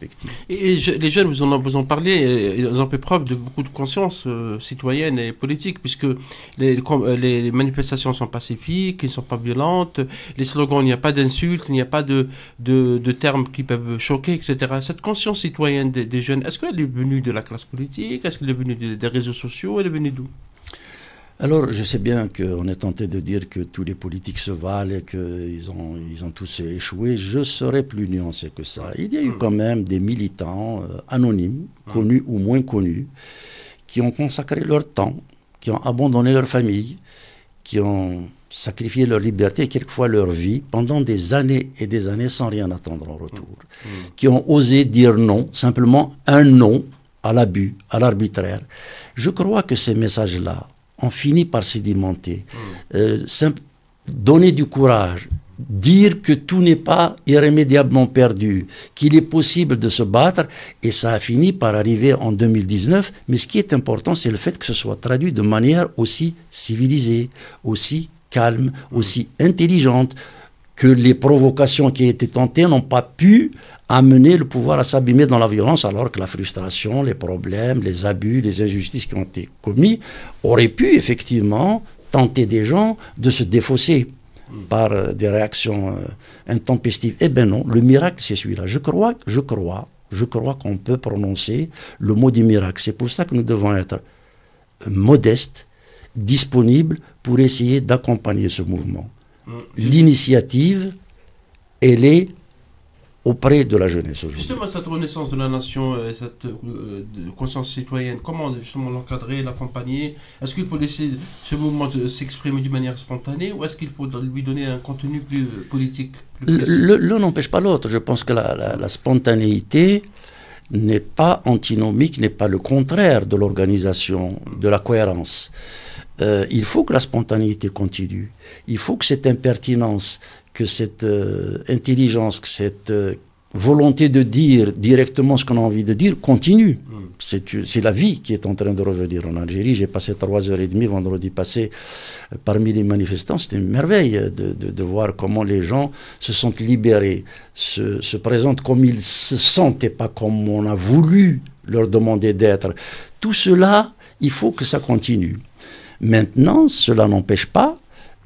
perspective. Les jeunes, vous en parlez, ils ont fait preuve de beaucoup de conscience citoyenne et politique, puisque les manifestations sont pacifiques, ils ne sont pas violentes, les slogans, il n'y a pas d'insultes, il n'y a pas de termes qui peuvent choquer, etc. Cette conscience citoyenne des jeunes, est-ce qu'elle est venue de la classe politique? Est-ce qu'elle est venue des réseaux sociaux? Elle est venue d'où? Alors, je sais bien qu'on est tenté de dire que tous les politiques se valent et qu'ils ont tous échoué. Je serais plus nuancé que ça. Il y a eu quand même des militants anonymes, connus ou moins connus, qui ont consacré leur temps, qui ont abandonné leur famille, qui ont sacrifié leur liberté et quelquefois leur vie pendant des années et des années sans rien attendre en retour. Qui ont osé dire non, simplement un non à l'abus, à l'arbitraire. Je crois que ces messages-là, on finit par sédimenter, donner du courage, dire que tout n'est pas irrémédiablement perdu, qu'il est possible de se battre, et ça a fini par arriver en 2019, mais ce qui est important, c'est le fait que ce soit traduit de manière aussi civilisée, aussi calme, aussi intelligente, que les provocations qui étaient tentées n'ont pas pu amener le pouvoir à s'abîmer dans la violence, alors que la frustration, les problèmes, les abus, les injustices qui ont été commis auraient pu effectivement tenter des gens de se défausser par des réactions intempestives. Eh bien non, le miracle c'est celui-là. Je crois qu'on peut prononcer le mot du miracle. C'est pour ça que nous devons être modestes, disponibles pour essayer d'accompagner ce mouvement. L'initiative, elle est auprès de la jeunesse aujourd'hui. Justement, cette renaissance de la nation, cette conscience citoyenne, comment justement l'encadrer, l'accompagner? Est-ce qu'il faut laisser ce mouvement s'exprimer d'une manière spontanée, ou est-ce qu'il faut lui donner un contenu plus politique, plus précis? L'un n'empêche pas l'autre. Je pense que la spontanéité n'est pas antinomique, n'est pas le contraire de l'organisation, de la cohérence. Il faut que la spontanéité continue. Il faut que cette impertinence, que cette intelligence, que cette volonté de dire directement ce qu'on a envie de dire continue. C'est la vie qui est en train de revenir en Algérie. J'ai passé 3h30 vendredi passé parmi les manifestants. C'était une merveille de voir comment les gens se sont libérés, se présentent comme ils se sentent et pas comme on a voulu leur demander d'être. Tout cela, il faut que ça continue. Maintenant, cela n'empêche pas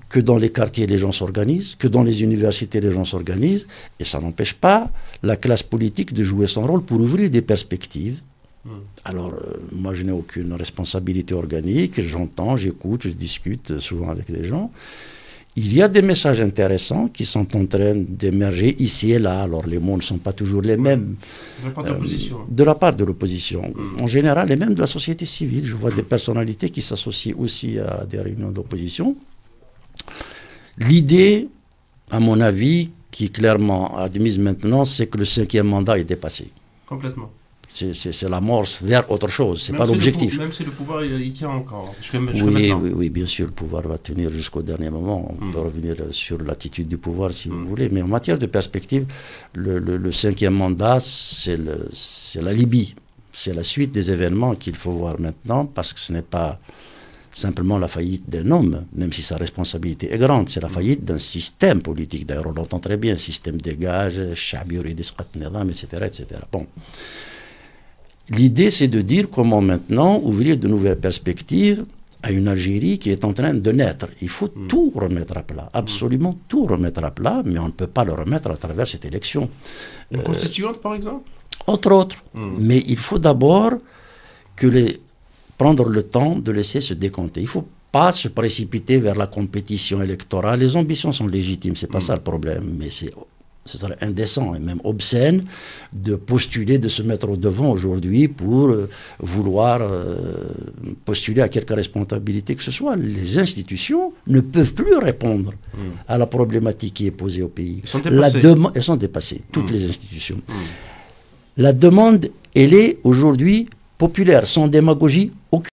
que dans les quartiers, les gens s'organisent, que dans les universités, les gens s'organisent, et ça n'empêche pas la classe politique de jouer son rôle pour ouvrir des perspectives. Alors, moi, je n'ai aucune responsabilité organique, j'entends, j'écoute, je discute souvent avec les gens. Il y a des messages intéressants qui sont en train d'émerger ici et là. Alors, les mots ne sont pas toujours les mêmes. De la part de l'opposition. De la part de l'opposition. En général, et même de la société civile. Je vois des personnalités qui s'associent aussi à des réunions d'opposition. L'idée, à mon avis, qui est clairement admise maintenant, c'est que le 5e mandat est dépassé. Complètement. C'est l'amorce vers autre chose, c'est pas l'objectif. Même si le pouvoir il tient encore. Oui, bien sûr, le pouvoir va tenir jusqu'au dernier moment. On peut revenir sur l'attitude du pouvoir si vous voulez. Mais en matière de perspective, le 5e mandat, c'est la Libye. C'est la suite des événements qu'il faut voir maintenant, parce que ce n'est pas simplement la faillite d'un homme, même si sa responsabilité est grande. C'est la faillite d'un système politique. D'ailleurs, on l'entend très bien, système des gages, Chaburi, etc., etc. Bon. L'idée, c'est de dire comment maintenant ouvrir de nouvelles perspectives à une Algérie qui est en train de naître. Il faut tout remettre à plat, absolument tout remettre à plat, mais on ne peut pas le remettre à travers cette élection. Une constituante, par exemple? Entre autres. Mais il faut d'abord prendre le temps de laisser se décanter. Il ne faut pas se précipiter vers la compétition électorale. Les ambitions sont légitimes, c'est pas ça le problème, mais ce serait indécent et même obscène de postuler, de se mettre au devant aujourd'hui pour vouloir postuler à quelque responsabilité que ce soit. Les institutions ne peuvent plus répondre à la problématique qui est posée au pays. Elles sont dépassées, toutes les institutions. La demande, elle est aujourd'hui populaire, sans démagogie aucune.